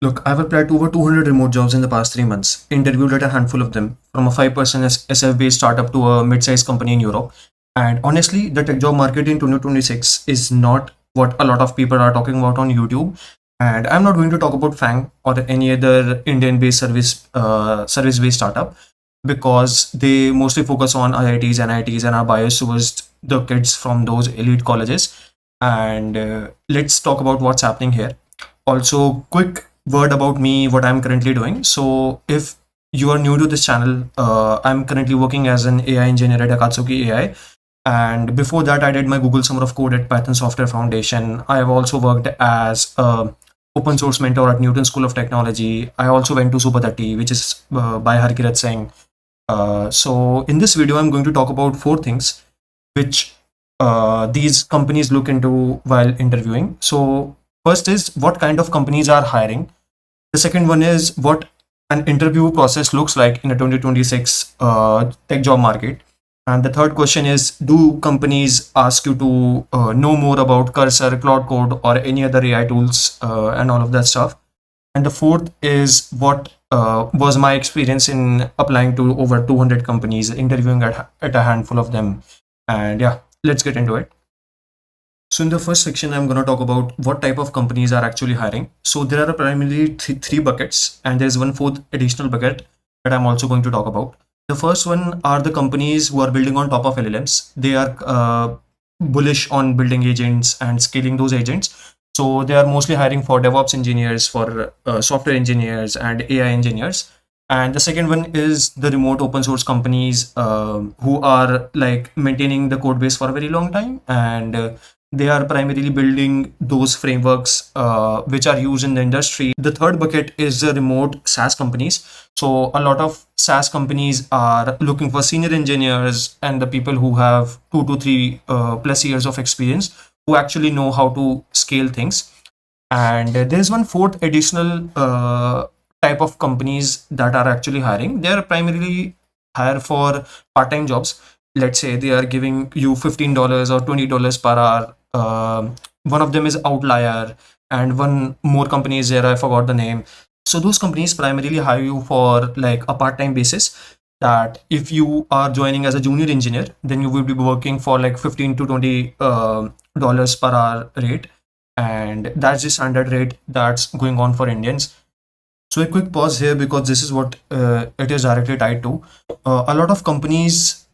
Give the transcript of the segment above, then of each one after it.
Look, I've applied to over 200 remote jobs in the past 3 months, interviewed at a handful of them, from a 5% SF-based startup to a mid-sized company in Europe. And honestly, the tech job market in 2026 is not what a lot of people are talking about on YouTube. And I'm not going to talk about FAANG or any other Indian-based service-based startup because they mostly focus on IITs and IITs and are biased towards the kids from those elite colleges. And let's talk about what's happening here. Also, quick word about me, what I'm currently doing. So if you are new to this channel, I'm currently working as an AI engineer at Akatsuki AI. And before that, I did my Google Summer of Code at Python Software Foundation. I have also worked as a open source mentor at Newton School of Technology. I also went to Super 30, which is by Harkirat Singh. So in this video, I'm going to talk about 4 things which these companies look into while interviewing. So first is what kind of companies are hiring. The second one is what an interview process looks like in a 2026 tech job market. And the third question is, do companies ask you to know more about Cursor, Claude Code, or any other AI tools and all of that stuff? And the fourth is what was my experience in applying to over 200 companies, interviewing at a handful of them. And yeah, let's get into it. So in the first section, I'm going to talk about what type of companies are actually hiring. So there are primarily three buckets, and there's one fourth additional bucket that I'm also going to talk about. The first one are the companies who are building on top of LLMs. They are bullish on building agents and scaling those agents. So they are mostly hiring for DevOps engineers, for software engineers, and AI engineers. And the second one is the remote open source companies who are like maintaining the code base for a very long time, and they are primarily building those frameworks which are used in the industry. The third bucket is the remote SaaS companies. So a lot of SaaS companies are looking for senior engineers and the people who have 2 to 3 plus years of experience, who actually know how to scale things. And there's one fourth additional type of companies that are actually hiring. They are primarily hire for part-time jobs. Let's say they are giving you $15 or $20 per hour. One of them is Outlier, and one more company is there. I forgot the name. So those companies primarily hire you for like a part-time basis. That if you are joining as a junior engineer, then you will be working for like 15 to 20 dollars per hour rate, and that's the standard rate that's going on for Indians. So a quick pause here because this is what it is directly tied to. A lot of companies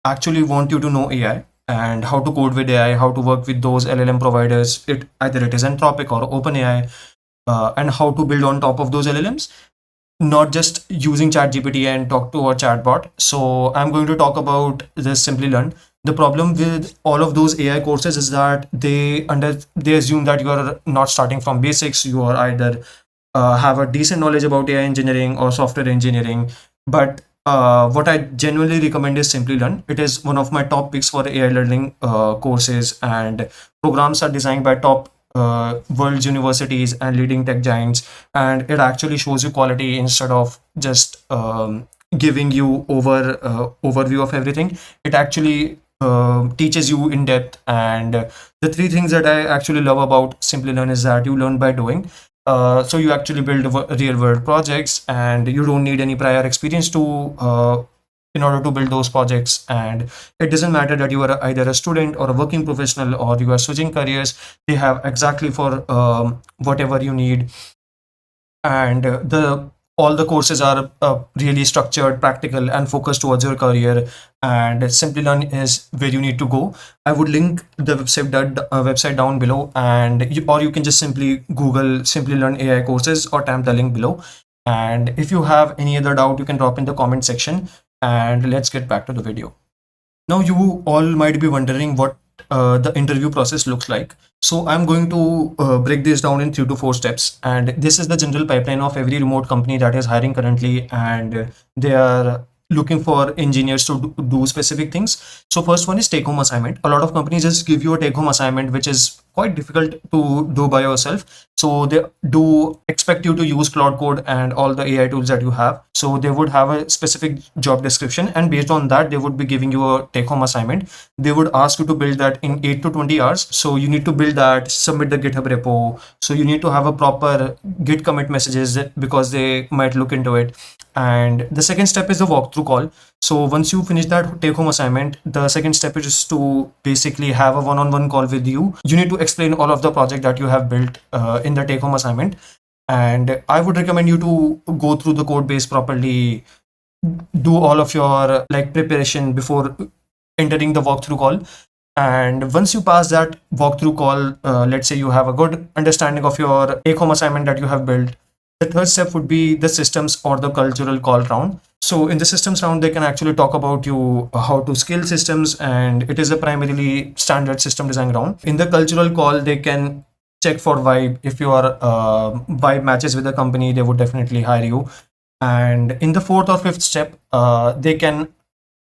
actually want you to know AI and how to code with AI, how to work with those LLM providers, either it is Anthropic or OpenAI, and how to build on top of those LLMs, not just using ChatGPT and talk to a chatbot. So I'm going to talk about this Simplilearn. The problem with all of those AI courses is that they assume that you are not starting from basics. You are either have a decent knowledge about AI engineering or software engineering. But what I genuinely recommend is Simplilearn. It is one of my top picks for AI learning courses, and programs are designed by top world's universities and leading tech giants, and it actually shows you quality instead of just giving you overview of everything. It actually teaches you in depth, and the 3 things that I actually love about Simplilearn is that you learn by doing. So you actually build real world projects, and you don't need any prior experience to in order to build those projects. And it doesn't matter that you are either a student or a working professional or you are switching careers. They have exactly for whatever you need. And the all the courses are really structured, practical, and focused towards your career. And Simplilearn is where you need to go. I would link the website down below, and or you can just simply Google Simplilearn AI courses or tap the link below. And if you have any other doubt, you can drop in the comment section. And let's get back to the video. Now, you all might be wondering what the interview process looks like. So I'm going to break this down in 3 to 4 steps. And this is the general pipeline of every remote company that is hiring currently, and they are looking for engineers to do specific things. So first one is take home assignment. A lot of companies just give you a take home assignment, which is quite difficult to do by yourself. So they do expect you to use Cloud Code and all the AI tools that you have. So they would have a specific job description, and based on that, they would be giving you a take-home assignment. They would ask you to build that in 8 to 20 hours. So you need to build that, submit the GitHub repo. So you need to have a proper Git commit messages because they might look into it. And the second step is the walkthrough call. So once you finish that take home assignment, the second step is to basically have a one-on-one call with you. You need to explain all of the project that you have built in the take home assignment. And I would recommend you to go through the code base properly, do all of your like preparation before entering the walkthrough call. And once you pass that walkthrough call, let's say you have a good understanding of your take home assignment that you have built, the third step would be the systems or the cultural call round. So in the systems round, they can actually talk about you how to scale systems, and it is a primarily standard system design round. In the cultural call, they can check for vibe. If your vibe matches with the company, they would definitely hire you. And in the fourth or fifth step, they can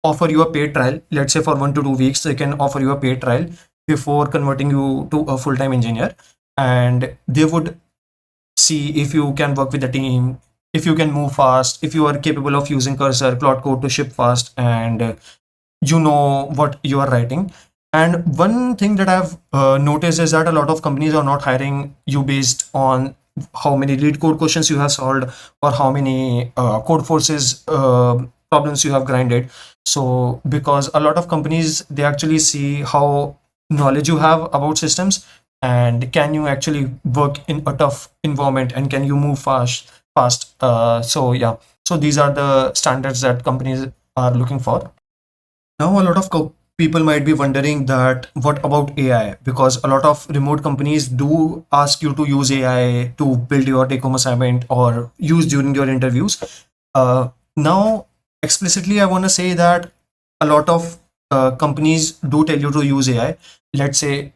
offer you a paid trial. Let's say for 1 to 2 weeks, they can offer you a paid trial before converting you to a full-time engineer. And they would see if you can work with the team, if you can move fast, if you are capable of using Cursor, Claude Code to ship fast, and you know what you are writing. And one thing that I've noticed is that a lot of companies are not hiring you based on how many lead code questions you have solved or how many code forces problems you have grinded. So because a lot of companies, they actually see how knowledge you have about systems, and can you actually work in a tough environment, and can you move fast. So yeah, so these are the standards that companies are looking for. Now, a lot of people might be wondering that what about AI? Because a lot of remote companies do ask you to use AI to build your take-home assignment or use during your interviews. Now, explicitly, I want to say that a lot of companies do tell you to use AI. Let's say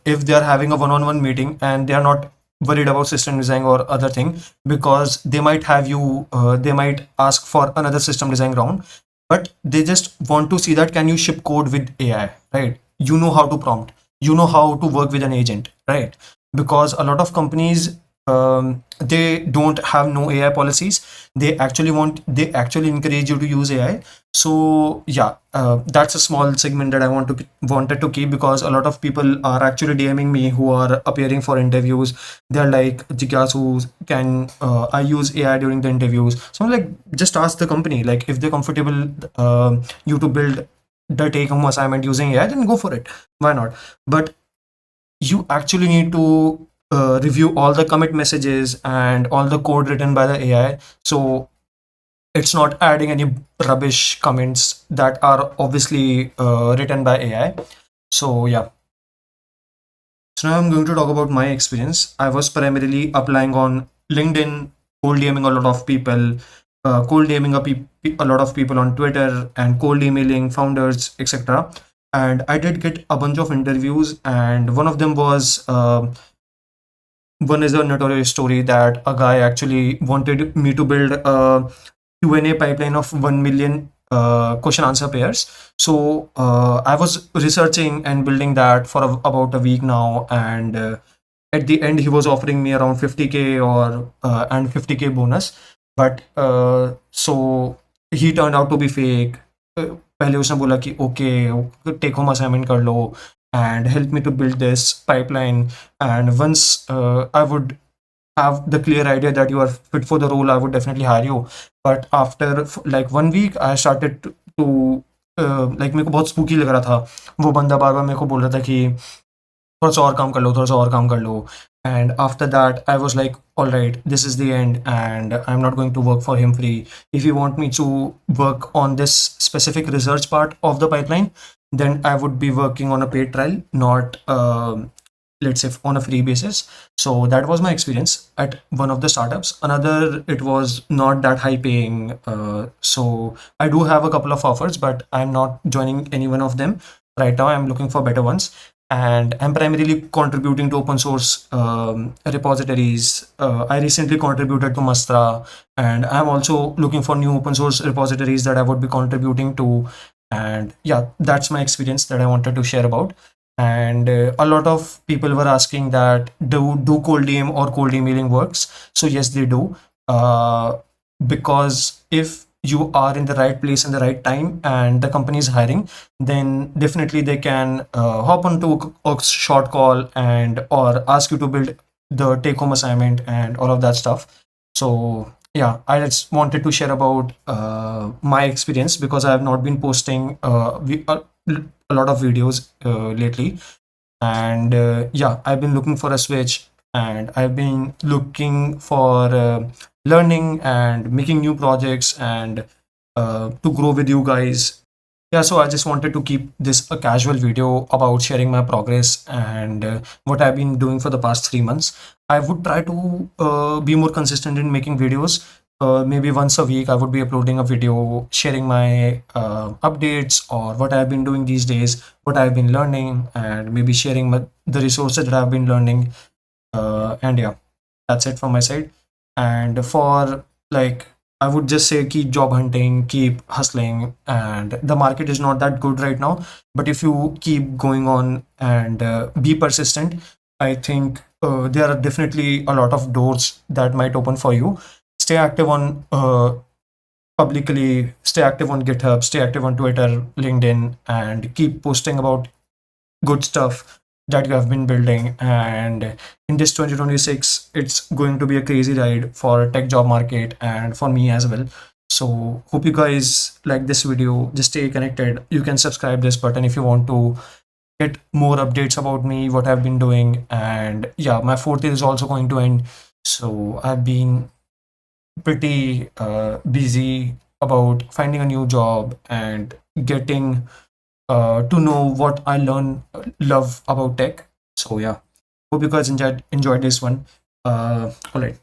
if they are having a one-on-one meeting and they are not worried about system design or other thing, because they might have you, they might ask for another system design round, but they just want to see that can you ship code with AI, right? You know how to prompt, you know how to work with an agent, right? Because a lot of companies, they don't have no AI policies. They actually encourage you to use AI. So yeah, that's a small segment that I wanted to keep, because a lot of people are actually DMing me who are appearing for interviews. They're like, Jigyasu, can I use AI during the interviews? So I'm like, just ask the company, like if they're comfortable you to build the take home assignment using AI, then go for it. Why not? But you actually need to review all the commit messages and all the code written by the AI. So it's not adding any rubbish comments that are obviously written by AI. So yeah. So now I'm going to talk about my experience. I was primarily applying on LinkedIn, cold DMing a lot of people, cold DMing a lot of people on Twitter, and cold emailing founders, etc. And I did get a bunch of interviews, and one of them was one is a notorious story that a guy actually wanted me to build a Q&A pipeline of 1 million question answer pairs. So I was researching and building that for about a week now, and at the end he was offering me around 50K or and 50K bonus. But so he turned out to be fake. पहले उसने बोला कि okay take home assignment कर लो and help me to build this pipeline. And once I would have the clear idea that you are fit for the role, I would definitely hire you. But after like 1 week, I started to like मेरे को बहुत spooky लग रहा था. वो बंदा बार बार मेरे को बोल रहा था कि थोड़ा सा और काम कर लो, थोड़ा सा और काम कर लो. And after that, I was like, all right, this is the end, and I'm not going to work for him free. If you want me to work on this specific research part of the pipeline, then I would be working on a paid trial, not let's say on a free basis. So that was my experience at one of the startups. Another, it was not that high paying. So I do have a couple of offers, but I'm not joining any one of them right now. I'm looking for better ones, and I'm primarily contributing to open source repositories. I recently contributed to Mastra, and I'm also looking for new open source repositories that I would be contributing to. And yeah, that's my experience that I wanted to share about. and a lot of people were asking that do cold DM or cold emailing works. So yes, they do, because if you are in the right place in the right time and the company is hiring, then definitely they can hop onto a short call and or ask you to build the take home assignment and all of that stuff. So yeah, I just wanted to share about my experience, because I have not been posting a lot of videos lately. And yeah, I've been looking for a switch, and I've been looking for learning and making new projects, and to grow with you guys. Yeah, so I just wanted to keep this a casual video about sharing my progress and what I've been doing for the past 3 months. I would try to be more consistent in making videos. Maybe once a week, I would be uploading a video sharing my updates or what I've been doing these days, what I've been learning, and maybe sharing the resources that I've been learning. And yeah, that's it from my side. And for like, I would just say keep job hunting, keep hustling, and the market is not that good right now. But if you keep going on and be persistent, I think there are definitely a lot of doors that might open for you. Stay active on publicly, stay active on GitHub, stay active on Twitter, LinkedIn, and keep posting about good stuff that you have been building. And in this 2026, it's going to be a crazy ride for tech job market and for me as well. So hope you guys like this video. Just stay connected. You can subscribe this button if you want to get more updates about me, what I've been doing. And yeah, my fourth year is also going to end, so I've been pretty busy about finding a new job and getting to know what I love about tech. So yeah, hope you guys enjoyed this one. All right.